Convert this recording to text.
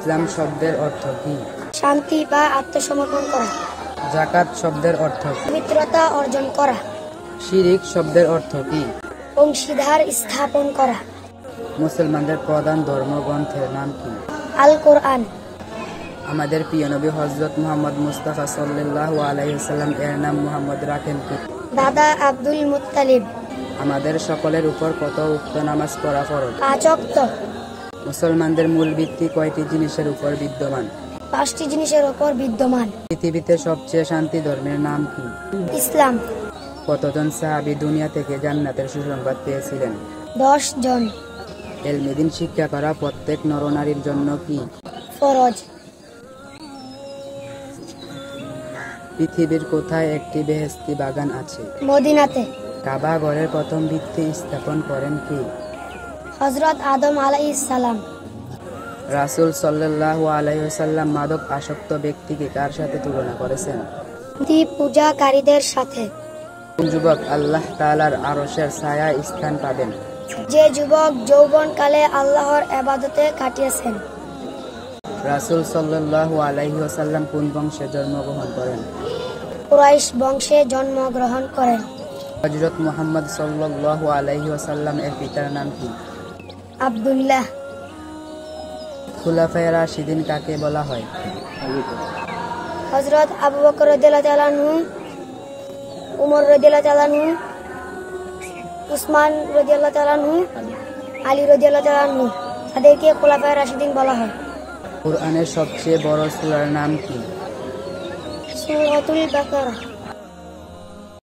ইসলাম শব্দের অর্থ কি? শান্তি বা আত্মসমর্পণ করা। যাকাত শব্দের অর্থ কি? পবিত্রতা অর্জন করা। শিরিক শব্দের অর্থ কি? অংশীদার স্থাপন করা। মুসলমানদের প্রধান ধর্মগ্রন্থের নাম কি? আল কোরআন। আমাদের প্রিয় নবী হযরত মুহাম্মদ মুস্তাফা সাল্লাল্লাহু আলাইহি ওয়াসাল্লাম এর নাম মুহাম্মদ রাখেন কি? দাদা আব্দুল মুত্তালিব। আমাদের সকলের উপর কত ওয়াক্ত নামাজ পড়া ফরজ? 5 ওয়াক্ত। মুসলমানদের মূল ভিত্তি কয়টি জিনিসের উপর বিদ্যমান? 5টি জিনিসের উপর বিদ্যমান। পৃথিবীতে সবচেয়ে শান্তি ধর্মের নাম কি? ইসলাম। কতজন সাহাবী দুনিয়া থেকে জান্নাতের সুসংবাদ পেয়েছিলেন? 10 জন। ইলমে দ্বীন শিক্ষা করা প্রত্যেক নরনারীর জন্য কি ফরজ? পৃথিবীর কোথায় একটি বেহেশতি বাগান আছে? মদিনাতে। কাবা ঘরের প্রথম ভিত্তি স্থাপন করেন কি? হযরত আদম আলাইহিস সালাম। রাসূল সাল্লাল্লাহু আলাইহি ওয়াসাল্লাম মাদক আসক্ত ব্যক্তিকে কার সাথে তুলনা করেছেন? পূজাকারীদের সাথে। কোন যুবক আল্লাহ তাআলার আরশের ছায়ায় স্থান পাবেন? যে যুবক যৌবনকালে আল্লাহর ইবাদতে কাটিয়েছেন। রাসূল সাল্লাল্লাহু আলাইহি ওয়াসাল্লাম কোন বংশে জন্মগ্রহণ করেন? কুরাইশ বংশে জন্মগ্রহণ করেন। হযরত মুহাম্মদ সাল্লাল্লাহু আলাইহি ওয়াসাল্লাম এর পিতার নাম কি? আব্দুল্লাহ। খুলাফায়ে রাশিদিন কাকে বলা হয়? হযরত আবু বকর রাদিয়াল্লাহু তাআলা আনহু, উমর রাদিয়াল্লাহু তাআলা আনহু, উসমান রাদিয়াল্লাহু তাআলা আনহু, আলী রাদিয়াল্লাহু তাআলা আনহু, তাদেরকে খুলাফায়ে রাশিদিন বলা হয়। কুরআনের সবচেয়ে বড় সূরার নাম কি? সূরাতুল বাকারা।